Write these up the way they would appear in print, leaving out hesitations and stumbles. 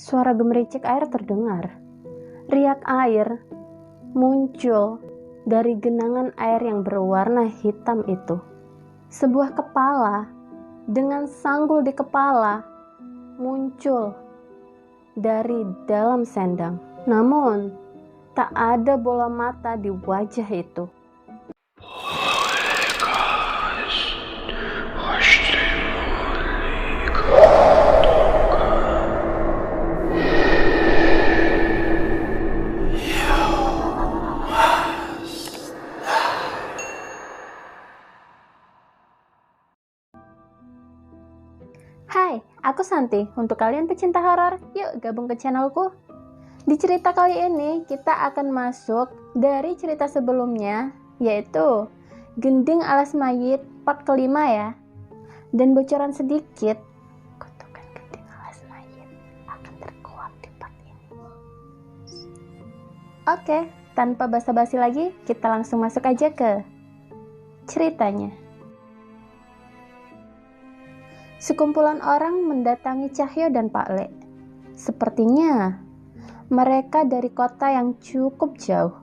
Suara gemericik air terdengar. Riak air muncul dari genangan air yang berwarna hitam itu. Sebuah kepala dengan sanggul di kepala muncul dari dalam sendang. Namun, tak ada bola mata di wajah itu. Hai, aku Santi. Untuk kalian pecinta horor, yuk gabung ke channelku. Di cerita kali ini, kita akan masuk dari cerita sebelumnya, yaitu Gending Alas Mayit part kelima ya. Dan bocoran sedikit, kutukan Gending Alas Mayit akan terkuak di part ini. Oke, tanpa basa-basi lagi, kita langsung masuk aja ke ceritanya. Sekumpulan orang mendatangi Cahyo dan Pak Le. Sepertinya mereka dari kota yang cukup jauh.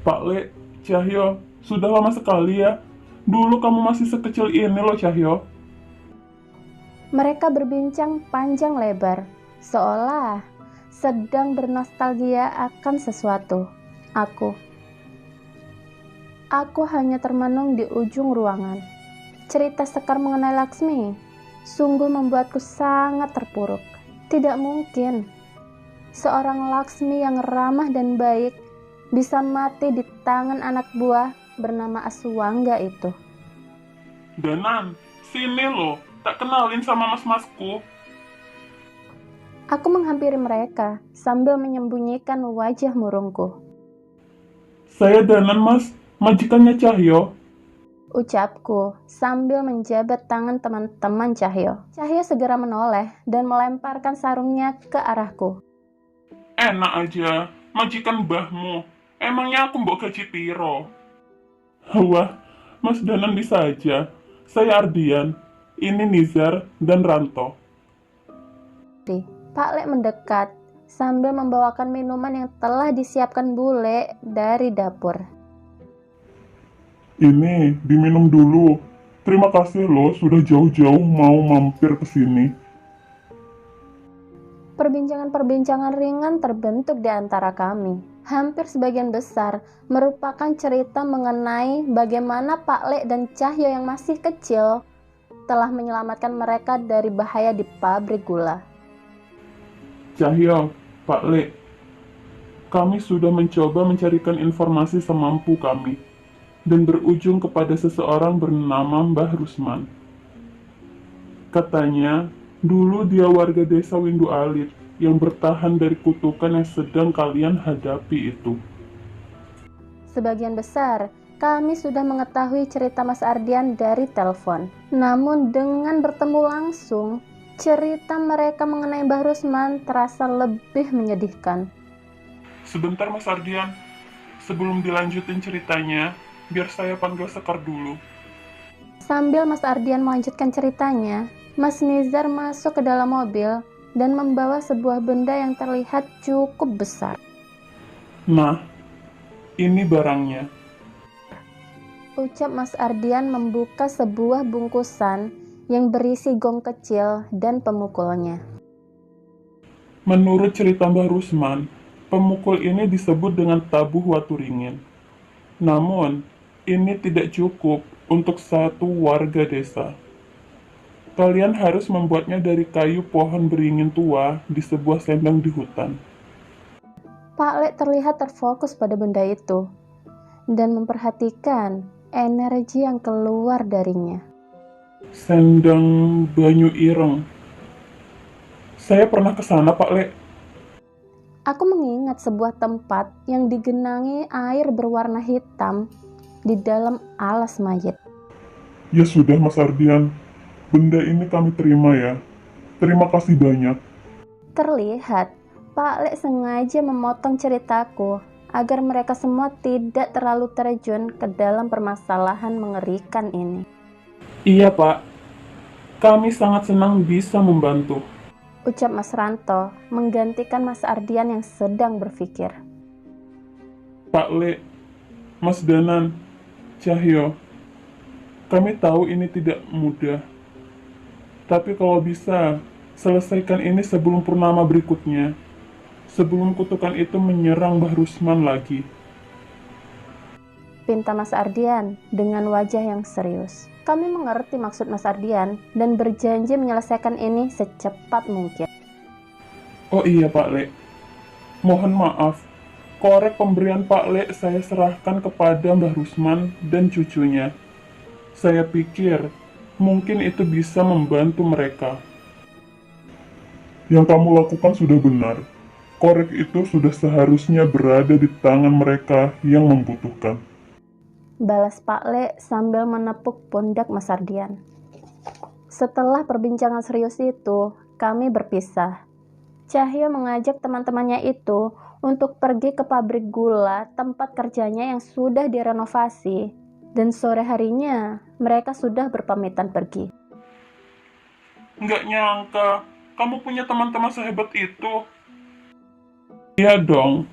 Pak Le, Cahyo, sudah lama sekali ya. Dulu kamu masih sekecil ini loh, Cahyo. Mereka berbincang panjang lebar, seolah sedang bernostalgia akan sesuatu. Aku hanya termenung di ujung ruangan. Cerita Sekar mengenai Laksmi sungguh membuatku sangat terpuruk. Tidak mungkin seorang Laksmi yang ramah dan baik bisa mati di tangan anak buah bernama Aswangga itu. Danan, sini loh, tak kenalin sama mas-masku. Aku menghampiri mereka sambil menyembunyikan wajah murungku. Saya Danan, mas, majikannya Cahyo. Ucapku sambil menjabat tangan teman-teman Cahyo. Cahyo segera menoleh dan melemparkan sarungnya ke arahku. Enak aja, majikan mbahmu. Emangnya aku mbok gaji piro? Wah, Mas Danan bisa aja. Saya Ardian, ini Nizar dan Ranto. Pak Le mendekat sambil membawakan minuman yang telah disiapkan bule dari dapur. Ini diminum dulu. Terima kasih loh sudah jauh-jauh mau mampir ke sini. Perbincangan-perbincangan ringan terbentuk di antara kami. Hampir sebagian besar merupakan cerita mengenai bagaimana Pak Le dan Cahyo yang masih kecil telah menyelamatkan mereka dari bahaya di pabrik gula. Cahyo, Pak Le, kami sudah mencoba mencarikan informasi semampu kami dan berujung kepada seseorang bernama Mbah Rusman. Katanya, dulu dia warga desa Windu Alit yang bertahan dari kutukan yang sedang kalian hadapi itu. Sebagian besar, kami sudah mengetahui cerita Mas Ardian dari telepon. Namun dengan bertemu langsung, cerita mereka mengenai Mbah Rusman terasa lebih menyedihkan. Sebentar Mas Ardian, sebelum dilanjutin ceritanya, biar saya panggil Sekar dulu. Sambil Mas Ardian melanjutkan ceritanya, Mas Nizar masuk ke dalam mobil dan membawa sebuah benda yang terlihat cukup besar. Nah, ini barangnya. Ucap Mas Ardian membuka sebuah bungkusan yang berisi gong kecil dan pemukulnya. Menurut cerita Mbah Rusman, pemukul ini disebut dengan tabuh watu ringin. Namun, ini tidak cukup untuk satu warga desa. Kalian harus membuatnya dari kayu pohon beringin tua di sebuah sendang di hutan. Pak Le terlihat terfokus pada benda itu dan memperhatikan energi yang keluar darinya. Sendang Banyu Ireng. Saya pernah ke sana, Pak Le. Aku mengingat sebuah tempat yang digenangi air berwarna hitam di dalam alas mayit. Ya sudah, Mas Ardian. Benda ini kami terima ya. Terima kasih banyak. Terlihat Pak Le sengaja memotong ceritaku agar mereka semua tidak terlalu terjun ke dalam permasalahan mengerikan ini. Iya, Pak. Kami sangat senang bisa membantu. ucap Mas Ranto menggantikan Mas Ardian yang sedang berpikir. Pak Le, Mas Danan, Cahyo, kami tahu ini tidak mudah. Tapi kalau bisa, selesaikan ini sebelum purnama berikutnya. Sebelum kutukan itu menyerang Mbah Rusman lagi. Pinta Mas Ardian dengan wajah yang serius. Kami mengerti maksud Mas Ardian dan berjanji menyelesaikan ini secepat mungkin. Oh iya Pak Le, mohon maaf. Korek pemberian Pak Le saya serahkan kepada Mbah Rusman dan cucunya. Saya pikir mungkin itu bisa membantu mereka. Yang kamu lakukan sudah benar. Korek itu sudah seharusnya berada di tangan mereka yang membutuhkan. Balas Pak Le sambil menepuk pundak Mas Ardian. Setelah perbincangan serius itu, kami berpisah. Cahyo mengajak teman-temannya itu untuk pergi ke pabrik gula tempat kerjanya yang sudah direnovasi, dan sore harinya mereka sudah berpamitan pergi. Nggak nyangka, kamu punya teman-teman sehebat itu. Iya dong,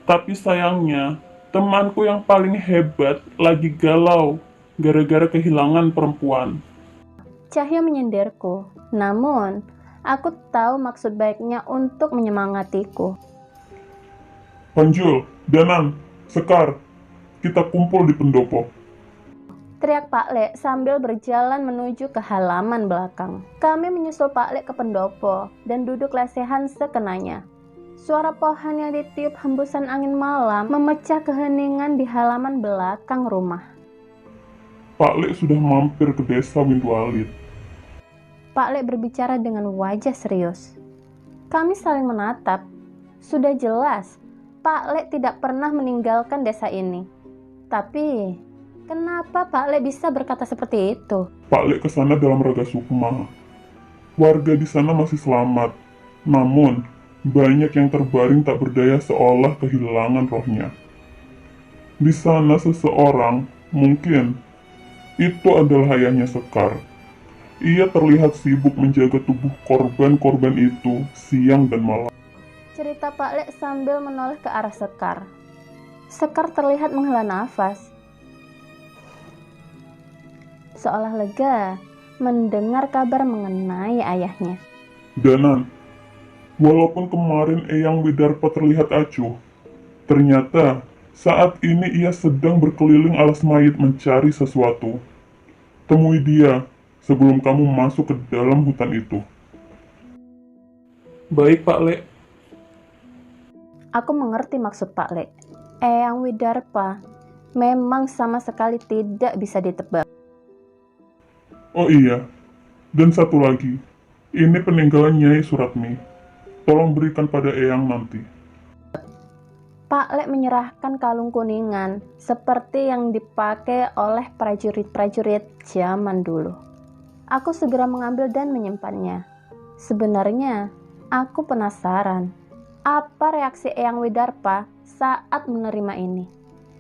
tapi sayangnya temanku yang paling hebat lagi galau gara-gara kehilangan perempuan. Cahyo menyindirku, namun aku tahu maksud baiknya untuk menyemangatiku. Panjul, Danan, Sekar, kita kumpul di pendopo. Teriak Pak Le sambil berjalan menuju ke halaman belakang. Kami menyusul Pak Le ke pendopo dan duduk lesehan sekenanya. Suara pohon yang ditiup hembusan angin malam memecah keheningan di halaman belakang rumah. Pak Le sudah mampir ke desa Windualit. Pak Le berbicara dengan wajah serius. Kami saling menatap. Sudah jelas, Pak Le tidak pernah meninggalkan desa ini. Tapi, kenapa Pak Le bisa berkata seperti itu? Pak Le ke sana dalam raga sukma. Warga di sana masih selamat, namun banyak yang terbaring tak berdaya seolah kehilangan rohnya. Di sana seseorang, mungkin itu adalah ayahnya Sekar. Ia terlihat sibuk menjaga tubuh korban-korban itu siang dan malam. Cerita Pak Le sambil menoleh ke arah Sekar. Sekar terlihat menghela nafas. Seolah lega mendengar kabar mengenai ayahnya. Danan, walaupun kemarin Eyang Widarpa terlihat acuh, ternyata saat ini ia sedang berkeliling alas mayit mencari sesuatu. Temui dia sebelum kamu masuk ke dalam hutan itu. Baik, Pak Le. Aku mengerti maksud Pak Le. Eyang Widarpa memang sama sekali tidak bisa ditebak. Oh iya, dan satu lagi. Ini peninggalan Nyai Suratmi. Tolong berikan pada Eyang nanti. Pak Le menyerahkan kalung kuningan seperti yang dipakai oleh prajurit-prajurit zaman dulu. Aku segera mengambil dan menyimpannya. Sebenarnya, aku penasaran. Apa reaksi Eyang Widarpa saat menerima ini?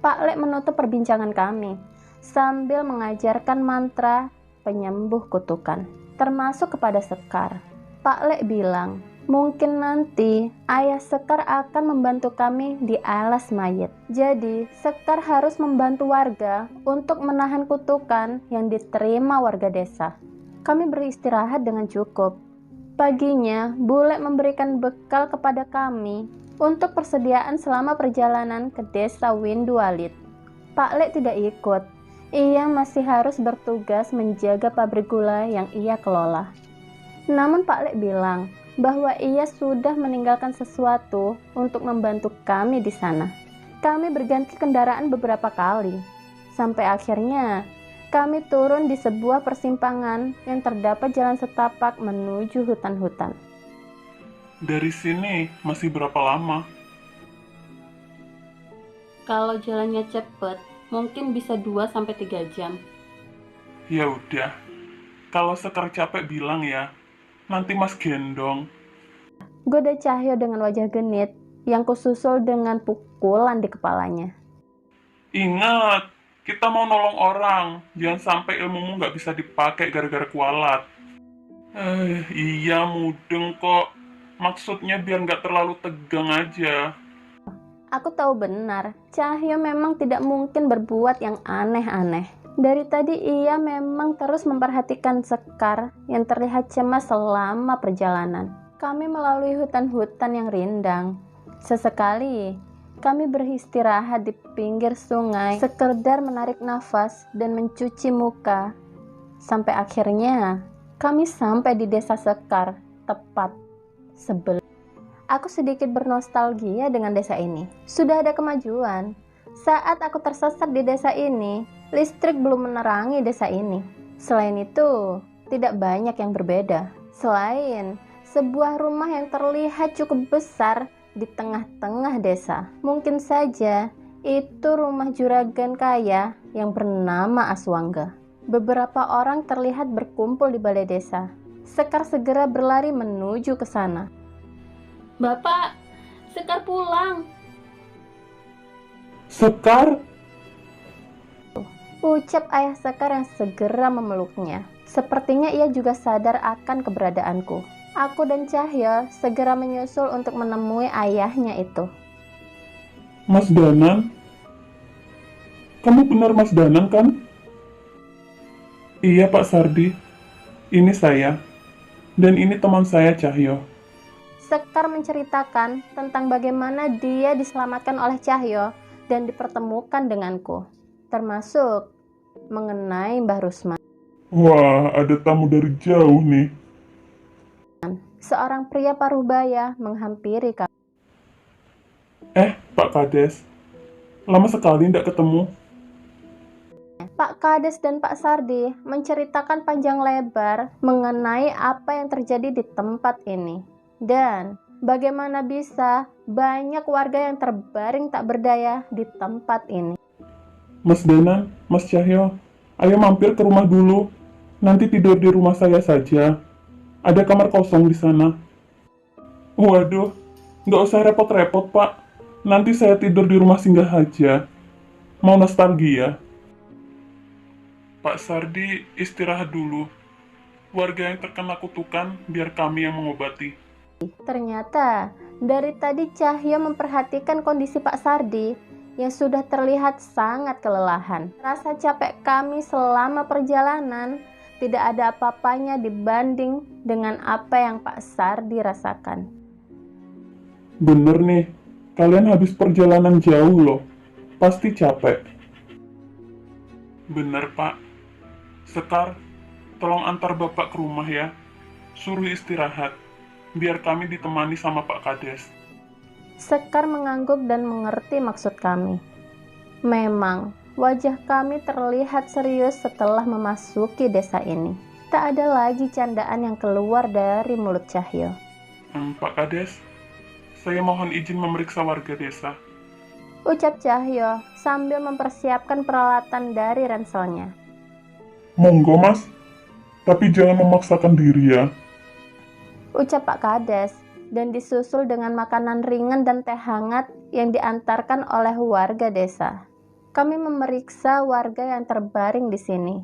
Pak Le menutup perbincangan kami sambil mengajarkan mantra penyembuh kutukan, termasuk kepada Sekar. Pak Le bilang, mungkin nanti ayah Sekar akan membantu kami di alas mayit. Jadi, Sekar harus membantu warga untuk menahan kutukan yang diterima warga desa. Kami beristirahat dengan cukup. Paginya, Bule memberikan bekal kepada kami untuk persediaan selama perjalanan ke desa Windualit. Pak Le tidak ikut. Ia masih harus bertugas menjaga pabrik gula yang ia kelola. Namun Pak Le bilang bahwa ia sudah meninggalkan sesuatu untuk membantu kami di sana. Kami berganti kendaraan beberapa kali, sampai akhirnya kami turun di sebuah persimpangan yang terdapat jalan setapak menuju hutan-hutan. Dari sini masih berapa lama? Kalau jalannya cepat, mungkin bisa 2-3 jam. Ya udah, kalau Sekar capek bilang ya, nanti Mas gendong. Goda Cahyo dengan wajah genit yang kususul dengan pukulan di kepalanya. Ingat, kita mau nolong orang, jangan sampai ilmumu nggak bisa dipakai gara-gara kualat. Iya mudeng kok. Maksudnya biar nggak terlalu tegang aja. Aku tahu benar, Cahyo memang tidak mungkin berbuat yang aneh-aneh. Dari tadi ia memang terus memperhatikan Sekar yang terlihat cemas selama perjalanan. Kami melalui hutan-hutan yang rindang. Sesekali, kami beristirahat di pinggir sungai, sekedar menarik nafas dan mencuci muka. Sampai akhirnya, kami sampai di desa Sekar, tepat sebelum. Aku sedikit bernostalgia dengan desa ini. Sudah ada kemajuan. Saat aku tersesat di desa ini, listrik belum menerangi desa ini. Selain itu, tidak banyak yang berbeda. Selain sebuah rumah yang terlihat cukup besar di tengah-tengah desa. Mungkin saja itu rumah juragan kaya yang bernama Aswangga. Beberapa orang terlihat berkumpul di balai desa. Sekar segera berlari menuju ke sana. Bapak, Sekar pulang. Sekar? Ucap ayah Sekar yang segera memeluknya. Sepertinya ia juga sadar akan keberadaanku. Aku dan Cahyo segera menyusul untuk menemui ayahnya itu. Mas Danan? Kamu benar Mas Danan kan? Iya Pak Sardi. Ini saya. Dan ini teman saya Cahyo. Sekar menceritakan tentang bagaimana dia diselamatkan oleh Cahyo dan dipertemukan denganku, termasuk mengenai Mbah Rusman. Wah, ada tamu dari jauh nih. Seorang pria parubaya menghampiri kami. Pak Kades. Lama sekali tidak ketemu. Pak Kades dan Pak Sardi menceritakan panjang lebar mengenai apa yang terjadi di tempat ini. Dan bagaimana bisa banyak warga yang terbaring tak berdaya di tempat ini. Mas Danan, Mas Cahyo, ayo mampir ke rumah dulu. Nanti tidur di rumah saya saja. Ada kamar kosong di sana. Waduh, nggak usah repot-repot, Pak. Nanti saya tidur di rumah singgah aja. Mau nostalgia? Pak Sardi, istirahat dulu. Warga yang terkena kutukan, biar kami yang mengobati. Ternyata dari tadi Cahyo memperhatikan kondisi Pak Sardi yang sudah terlihat sangat kelelahan. Rasa capek kami selama perjalanan tidak ada apa-apanya dibanding dengan apa yang Pak Sardi rasakan. Bener nih, kalian habis perjalanan jauh loh. Pasti capek. Bener, Pak. Sekar, tolong antar Bapak ke rumah ya. Suruh istirahat, biar kami ditemani sama Pak Kades. Sekar mengangguk dan mengerti maksud kami. Memang, wajah kami terlihat serius setelah memasuki desa ini. Tak ada lagi candaan yang keluar dari mulut Cahyo. Pak Kades, saya mohon izin memeriksa warga desa. Ucap Cahyo sambil mempersiapkan peralatan dari ranselnya. Monggo, Mas. Tapi jangan memaksakan diri ya. Ucap Pak Kades, dan disusul dengan makanan ringan dan teh hangat yang diantarkan oleh warga desa. Kami memeriksa warga yang terbaring di sini.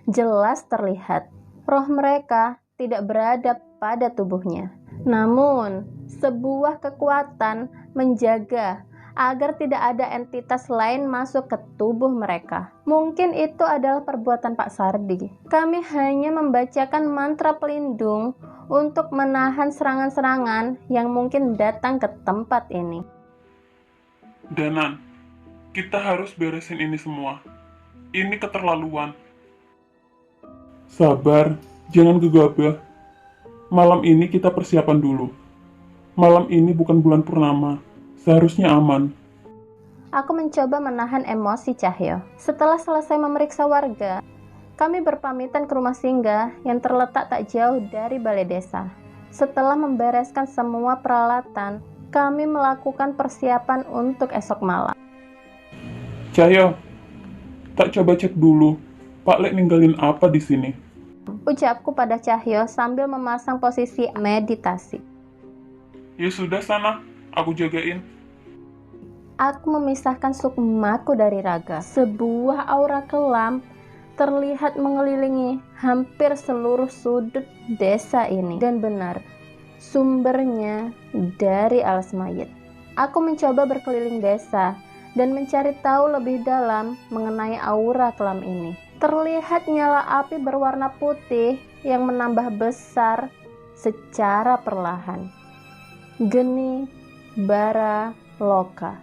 Jelas terlihat, roh mereka tidak berada pada tubuhnya. Namun, sebuah kekuatan menjaga agar tidak ada entitas lain masuk ke tubuh mereka. Mungkin itu adalah perbuatan Pak Sardi. Kami hanya membacakan mantra pelindung untuk menahan serangan-serangan yang mungkin datang ke tempat ini. Danan, kita harus beresin ini semua. Ini keterlaluan. Sabar, jangan gegabah. Malam ini kita persiapan dulu. Malam ini bukan bulan purnama. Seharusnya aman. Aku mencoba menahan emosi Cahyo. Setelah selesai memeriksa warga, kami berpamitan ke rumah singgah yang terletak tak jauh dari balai desa. Setelah membereskan semua peralatan, kami melakukan persiapan untuk esok malam. Cahyo, tak coba cek dulu. Pak Lek ninggalin apa di sini? Ucapku pada Cahyo sambil memasang posisi meditasi. Ya sudah sana, aku jagain. Aku memisahkan sukmaku dari raga. Sebuah aura kelam terlihat mengelilingi hampir seluruh sudut desa ini. Dan benar, sumbernya dari alas mayit. Aku mencoba berkeliling desa dan mencari tahu lebih dalam mengenai aura kelam ini. Terlihat nyala api berwarna putih yang menambah besar secara perlahan. Geni bara loka,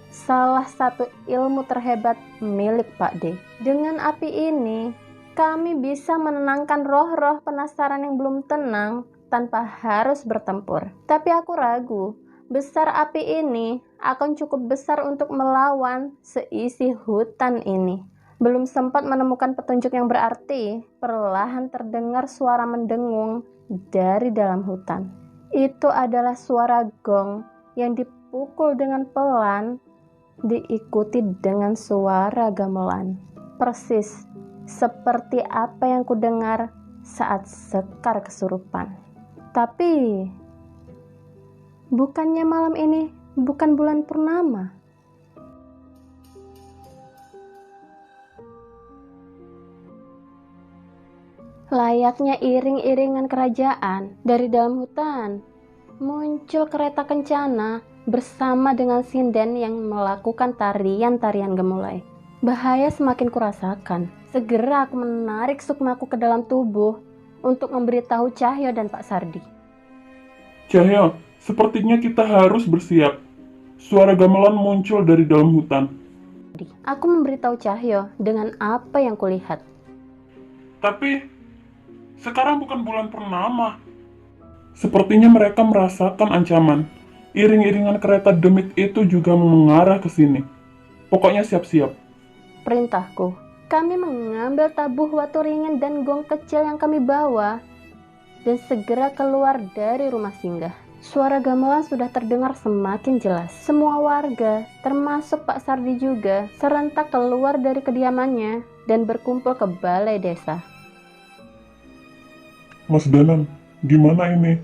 salah satu ilmu terhebat milik Pak D. Dengan api ini, kami bisa menenangkan roh-roh penasaran yang belum tenang tanpa harus bertempur. Tapi aku ragu, besar api ini akan cukup besar untuk melawan seisi hutan ini. Belum sempat menemukan petunjuk yang berarti, perlahan terdengar suara mendengung dari dalam hutan. Itu adalah suara gong yang dipukul dengan pelan, diikuti dengan suara gamelan. Persis seperti apa yang kudengar saat Sekar kesurupan. Tapi, bukannya malam ini bukan bulan purnama? Layaknya iring-iringan kerajaan, dari dalam hutan muncul kereta kencana bersama dengan sinden yang melakukan tarian-tarian gemulai. Bahaya semakin kurasakan. Segera aku menarik sukmaku ke dalam tubuh untuk memberitahu Cahyo dan Pak Sardi. Cahyo, sepertinya kita harus bersiap. Suara gamelan muncul dari dalam hutan. Aku memberitahu Cahyo dengan apa yang kulihat. Tapi, sekarang bukan bulan purnama. Sepertinya mereka merasakan ancaman. Iring-iringan kereta demit itu juga mengarah ke sini. Pokoknya siap-siap. Perintahku, kami mengambil tabuh watu ringin dan gong kecil yang kami bawa dan segera keluar dari rumah singgah. Suara gamelan sudah terdengar semakin jelas. Semua warga, termasuk Pak Sardi juga, serentak keluar dari kediamannya dan berkumpul ke balai desa. Mas Danan, gimana ini?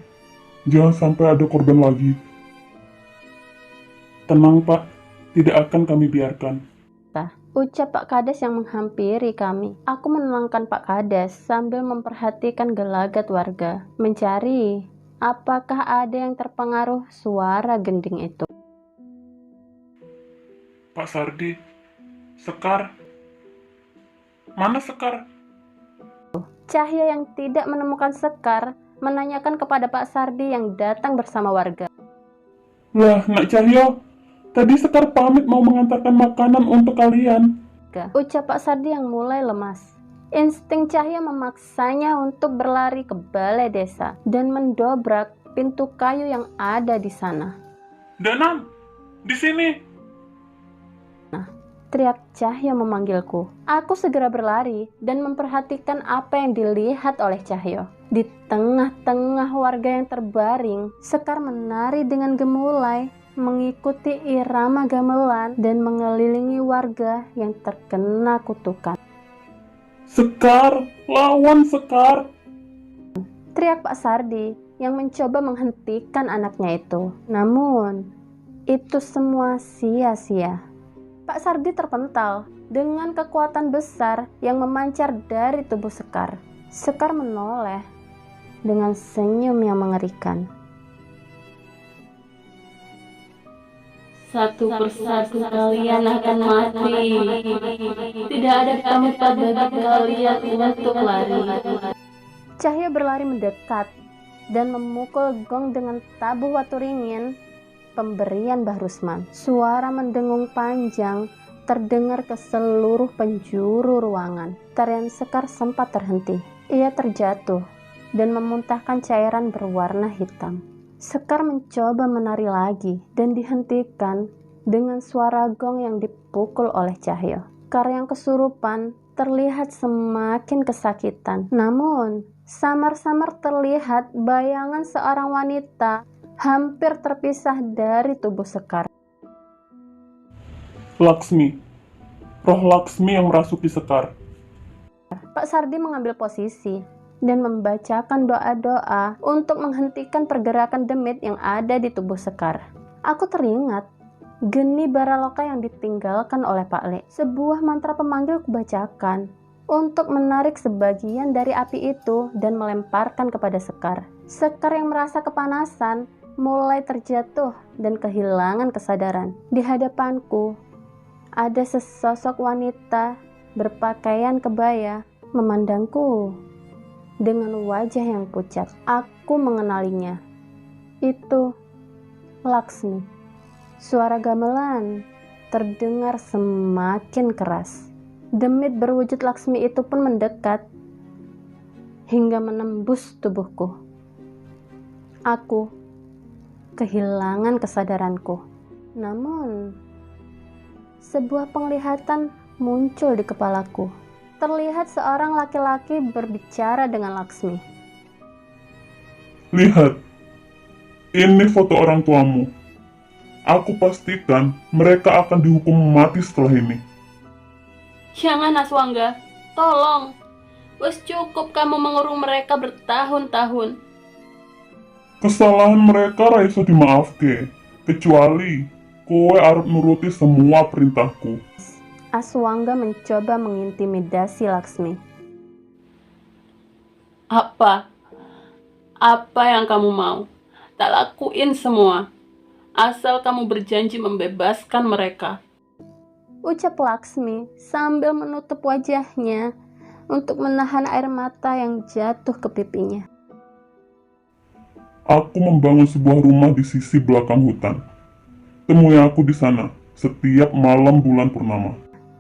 Jangan sampai ada korban lagi. Tenang Pak, tidak akan kami biarkan. Ucap Pak Kades yang menghampiri kami. Aku menenangkan Pak Kades sambil memperhatikan gelagat warga, mencari apakah ada yang terpengaruh suara gending itu. Pak Sardi, Sekar. Mana Sekar? Cahyo yang tidak menemukan Sekar menanyakan kepada Pak Sardi yang datang bersama warga. Lah, Nak Cahyo, tadi Sekar pamit mau mengantarkan makanan untuk kalian. Ucap Pak Sardi yang mulai lemas. Insting Cahyo memaksanya untuk berlari ke balai desa dan mendobrak pintu kayu yang ada di sana. Danan, di sini. Teriak Cahyo memanggilku. Aku segera berlari dan memperhatikan apa yang dilihat oleh Cahyo. Di tengah-tengah warga yang terbaring, Sekar menari dengan gemulai, mengikuti irama gamelan dan mengelilingi warga yang terkena kutukan. Sekar, lawan Sekar. Teriak Pak Sardi yang mencoba menghentikan anaknya itu. Namun, itu semua sia-sia. Pak Sardi terpental dengan kekuatan besar yang memancar dari tubuh Sekar. Sekar menoleh dengan senyum yang mengerikan. Satu persatu kalian akan mati. Tidak ada tempat bagi kalian untuk lari. Cahyo berlari mendekat dan memukul gong dengan tabuh watu ringin pemberian Mbah Rusman. Suara mendengung panjang terdengar ke seluruh penjuru ruangan. Tarian Sekar sempat terhenti. Ia terjatuh dan memuntahkan cairan berwarna hitam. Sekar mencoba menari lagi dan dihentikan dengan suara gong yang dipukul oleh Cahyo. Sekar yang kesurupan terlihat semakin kesakitan. Namun, samar-samar terlihat bayangan seorang wanita hampir terpisah dari tubuh Sekar. Laksmi, roh Laksmi yang merasuki Sekar. Pak Sardi mengambil posisi dan membacakan doa-doa untuk menghentikan pergerakan demit yang ada di tubuh Sekar. Aku teringat geni baraloka yang ditinggalkan oleh Pak Le. Sebuah mantra pemanggil kubacakan untuk menarik sebagian dari api itu dan melemparkan kepada Sekar. Sekar yang merasa kepanasan mulai terjatuh dan kehilangan kesadaran. Di hadapanku ada sesosok wanita berpakaian kebaya memandangku dengan wajah yang pucat. Aku mengenalinya. Itu Laksmi. Suara gamelan terdengar semakin keras. Demit berwujud Laksmi itu pun mendekat hingga menembus tubuhku. Aku kehilangan kesadaranku. Namun, sebuah penglihatan muncul di kepalaku. Terlihat seorang laki-laki berbicara dengan Laksmi. Lihat, ini foto orang tuamu. Aku pastikan mereka akan dihukum mati setelah ini. Jangan Aswangga, tolong. Wes cukup kamu mengurung mereka bertahun-tahun. Kesalahan mereka ra iso dimaafke, kecuali kowe arep nuruti semua perintahku. Aswangga mencoba mengintimidasi Laksmi. Apa? Apa yang kamu mau? Tak lakuin semua. Asal kamu berjanji membebaskan mereka. Ucap Laksmi sambil menutup wajahnya untuk menahan air mata yang jatuh ke pipinya. Aku membangun sebuah rumah di sisi belakang hutan. Temui aku di sana setiap malam bulan purnama.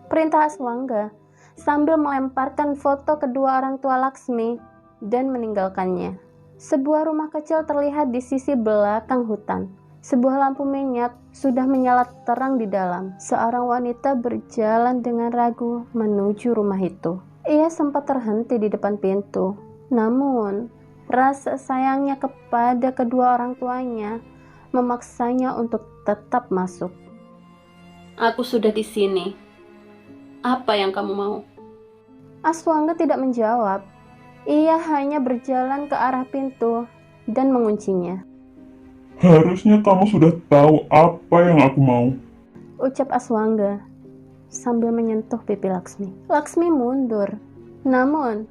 Perintah Aswangga sambil melemparkan foto kedua orang tua Laksmi dan meninggalkannya. Sebuah rumah kecil terlihat di sisi belakang hutan. Sebuah lampu minyak sudah menyala terang di dalam. Seorang wanita berjalan dengan ragu menuju rumah itu. Ia sempat terhenti di depan pintu. Namun, rasa sayangnya kepada kedua orang tuanya memaksanya untuk tetap masuk. Aku sudah di sini. Apa yang kamu mau? Aswangga tidak menjawab. Ia hanya berjalan ke arah pintu dan menguncinya. Harusnya kamu sudah tahu apa yang aku mau. Ucap Aswangga sambil menyentuh pipi Laksmi. Laksmi mundur. Namun,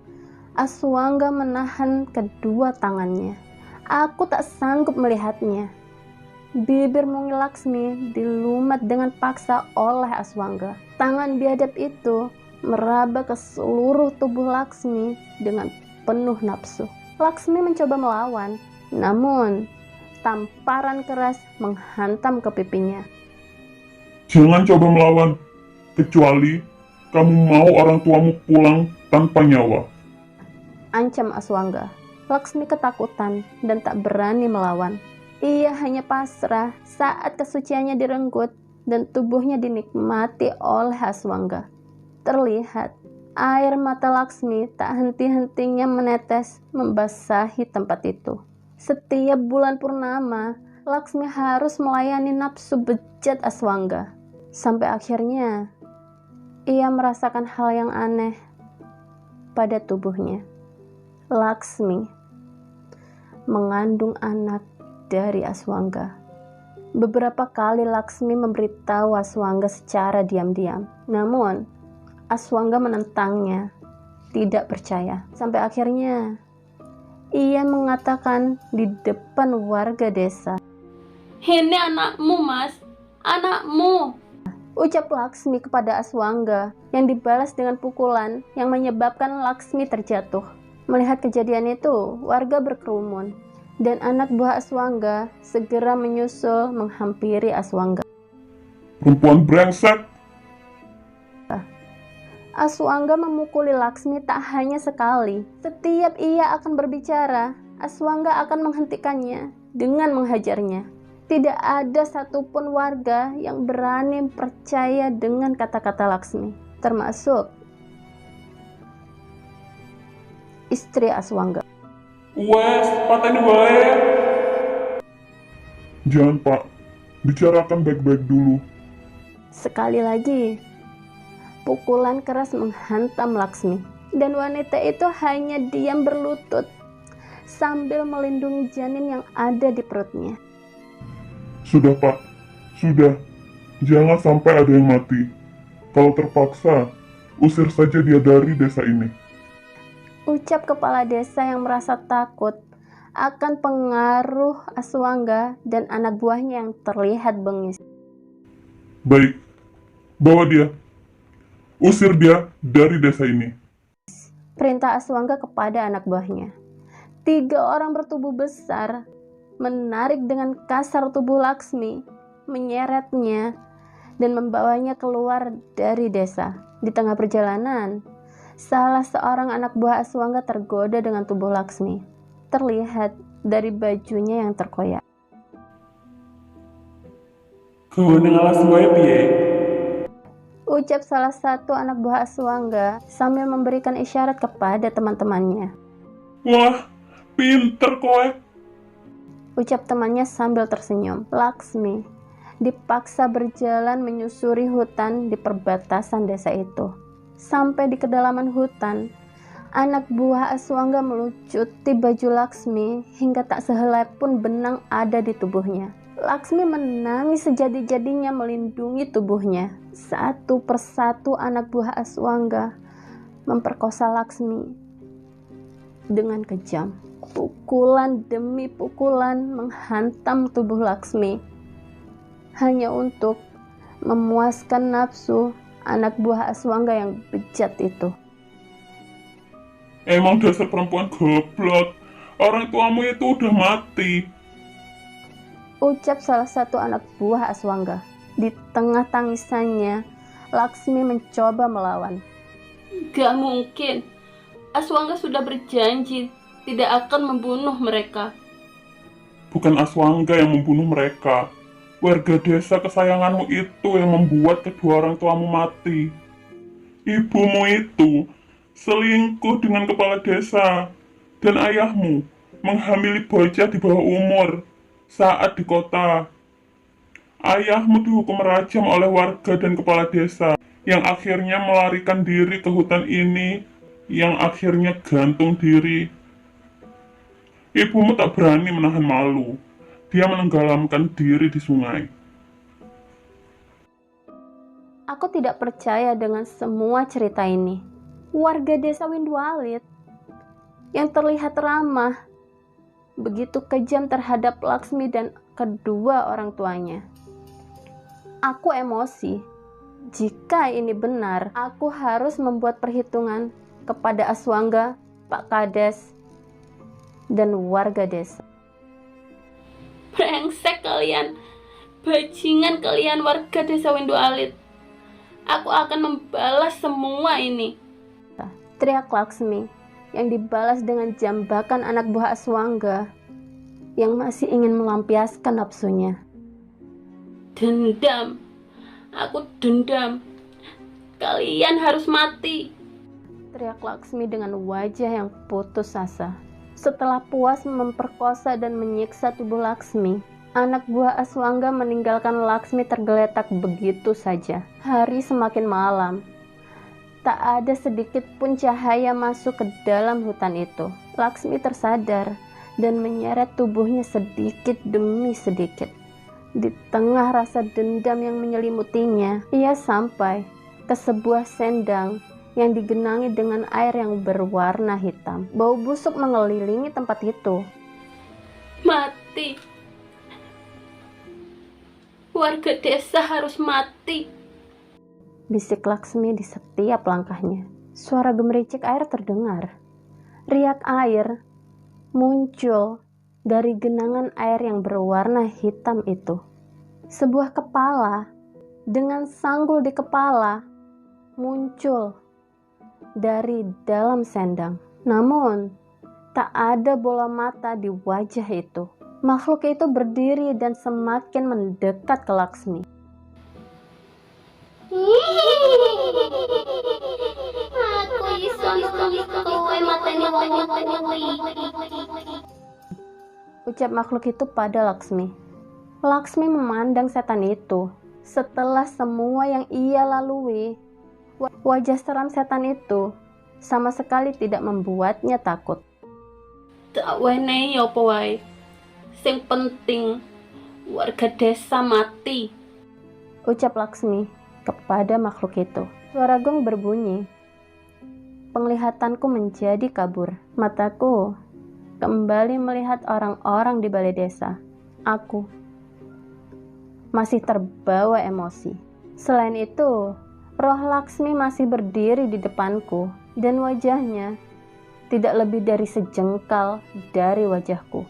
Aswangga menahan kedua tangannya. Aku tak sanggup melihatnya. Bibir mungil Laksmi dilumat dengan paksa oleh Aswangga. Tangan biadab itu meraba ke seluruh tubuh Laksmi dengan penuh nafsu. Laksmi mencoba melawan, namun tamparan keras menghantam ke pipinya. Jangan coba melawan, kecuali kamu mau orang tuamu pulang tanpa nyawa. Ancam Aswangga. Laksmi ketakutan dan tak berani melawan. Ia hanya pasrah saat kesuciannya direnggut dan tubuhnya dinikmati oleh Aswangga. Terlihat air mata Laksmi tak henti-hentinya menetes membasahi tempat itu. Setiap bulan purnama, Laksmi harus melayani nafsu bejat Aswangga. Sampai akhirnya, ia merasakan hal yang aneh pada tubuhnya. Laksmi mengandung anak dari Aswangga. Beberapa kali Laksmi memberitahu Aswangga secara diam-diam. Namun, Aswangga menentangnya, tidak percaya. Sampai akhirnya, ia mengatakan di depan warga desa. Ini anakmu, Mas. Anakmu. Ucap Laksmi kepada Aswangga yang dibalas dengan pukulan yang menyebabkan Laksmi terjatuh. Melihat kejadian itu, warga berkerumun dan anak buah Aswangga segera menyusul menghampiri Aswangga. Perempuan brengsek! Aswangga memukuli Laksmi tak hanya sekali. Setiap ia akan berbicara, Aswangga akan menghentikannya dengan menghajarnya. Tidak ada satupun warga yang berani percaya dengan kata-kata Laksmi, termasuk istri Aswangga. Wes, pateni wae. Jangan, Pak. Bicarakan baik-baik dulu. Sekali lagi, pukulan keras menghantam Laksmi, dan wanita itu hanya diam berlutut sambil melindungi janin yang ada di perutnya. Sudah, Pak. Sudah. Jangan sampai ada yang mati. Kalau terpaksa, Usir saja dia dari desa ini. Ucap kepala desa yang merasa takut akan pengaruh Aswangga dan anak buahnya yang terlihat bengis. Baik, bawa dia. Usir dia dari desa ini. Perintah Aswangga kepada anak buahnya. 3 orang bertubuh besar menarik dengan kasar tubuh Laksmi, menyeretnya, dan membawanya keluar dari desa. Di tengah perjalanan, salah seorang anak buah Aswangga tergoda dengan tubuh Laksmi. Terlihat dari bajunya yang terkoyak. Kau nengalas gue piye? Ucap salah satu anak buah Aswangga sambil memberikan isyarat kepada teman-temannya. Wah, pinter kowe. Ucap temannya sambil tersenyum. Laksmi dipaksa berjalan menyusuri hutan di perbatasan desa itu. Sampai di kedalaman hutan, anak buah Aswangga melucuti baju Laksmi hingga tak sehelai pun benang ada di tubuhnya. Laksmi menangis sejadi-jadinya melindungi tubuhnya. Satu persatu anak buah Aswangga memperkosa Laksmi dengan kejam. Pukulan demi pukulan menghantam tubuh Laksmi hanya untuk memuaskan nafsu anak buah Aswangga yang bejat itu. Emang dasar perempuan goblok. Orang tuamu itu udah mati. Ucap salah satu anak buah Aswangga. Di tengah tangisannya, Laksmi mencoba melawan. Gak mungkin. Aswangga sudah berjanji tidak akan membunuh mereka. Bukan Aswangga yang membunuh mereka. Warga desa kesayanganmu itu yang membuat kedua orang tuamu mati. Ibumu itu selingkuh dengan kepala desa. Dan ayahmu menghamili bocah di bawah umur saat di kota. Ayahmu dihukum rajam oleh warga dan kepala desa yang akhirnya melarikan diri ke hutan ini, yang akhirnya gantung diri. Ibumu tak berani menahan malu. Dia menenggelamkan diri di sungai. Aku tidak percaya dengan semua cerita ini. Warga desa Windualit yang terlihat ramah begitu kejam terhadap Laksmi dan kedua orang tuanya. Aku emosi. Jika ini benar, aku harus membuat perhitungan kepada Aswangga, Pak Kades, dan warga desa. Brengsek kalian. Bajingan kalian warga desa Windualit. Aku akan membalas semua ini. Teriak Laksmi yang dibalas dengan jambakan anak buah Aswangga yang masih ingin melampiaskan nafsunya. Dendam. Aku dendam. Kalian harus mati. Teriak Laksmi dengan wajah yang putus asa. Setelah puas memperkosa dan menyiksa tubuh Laksmi, anak buah Aswangga meninggalkan Laksmi tergeletak begitu saja. Hari semakin malam. Tak ada sedikit pun cahaya masuk ke dalam hutan itu. Laksmi tersadar dan menyeret tubuhnya sedikit demi sedikit. Di tengah rasa dendam yang menyelimutinya, ia sampai ke sebuah sendang yang digenangi dengan air yang berwarna hitam. Bau busuk mengelilingi tempat itu. Mati. Warga desa harus mati. Bisik Laksmi di setiap langkahnya. Suara gemericik air terdengar. Riak air muncul dari genangan air yang berwarna hitam itu. Sebuah kepala dengan sanggul di kepala muncul dari dalam sendang. Namun, tak ada bola mata di wajah itu. Makhluk itu berdiri dan semakin mendekat ke Laksmi. Aku iso kowe mateni Ucap makhluk itu pada Laksmi. Laksmi memandang setan itu. Setelah semua yang ia lalui, wajah seram setan itu sama sekali tidak membuatnya takut. Tak wenehi apa wae. Sing penting warga desa mati. Ucap Laksmi kepada makhluk itu. Suara gong berbunyi. Penglihatanku menjadi kabur. Mataku kembali melihat orang-orang di balai desa. Aku masih terbawa emosi. Selain itu, roh Laksmi masih berdiri di depanku dan wajahnya tidak lebih dari sejengkal dari wajahku.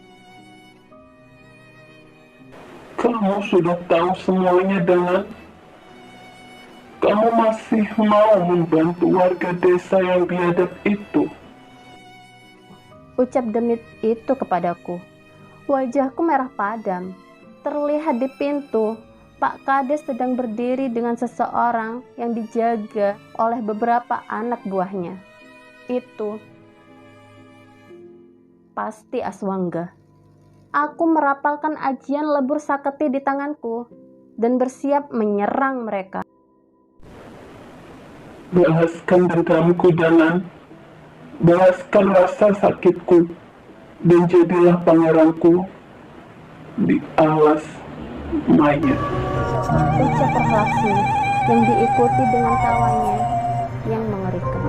Kamu sudah tahu semuanya dengan kamu masih mau membantu warga desa yang biadab itu? Ucap demit itu kepadaku. Wajahku merah padam. Terlihat di pintu, Pak Kades sedang berdiri dengan seseorang yang dijaga oleh beberapa anak buahnya. Itu pasti Aswangga. Aku merapalkan ajian lebur saketi di tanganku dan bersiap menyerang mereka. Balaskan dendamku, Danan. Balaskan rasa sakitku, dan jadilah pangeranku di alas mayat. Ucap Laksmi yang diikuti dengan tawanya yang mengerikan.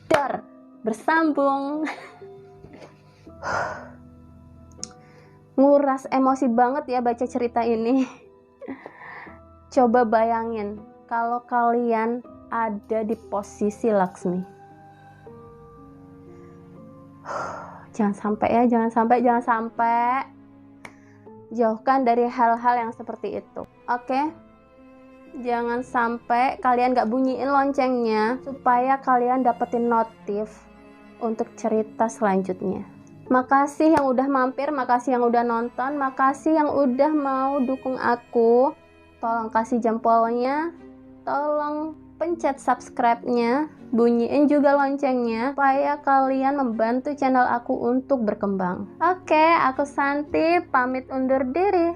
Dar, bersambung. Nguras emosi banget ya baca cerita ini. Coba bayangin kalau kalian ada di posisi Laksmi. Jangan sampai. Jauhkan dari hal-hal yang seperti itu. Oke? Jangan sampai kalian gak bunyiin loncengnya supaya kalian dapetin notif untuk cerita selanjutnya. Makasih yang udah mampir, makasih yang udah nonton, makasih yang udah mau dukung aku. Tolong kasih jempolnya, tolong pencet subscribe-nya, bunyiin juga loncengnya supaya kalian membantu channel aku untuk berkembang. Oke, aku Santi pamit undur diri.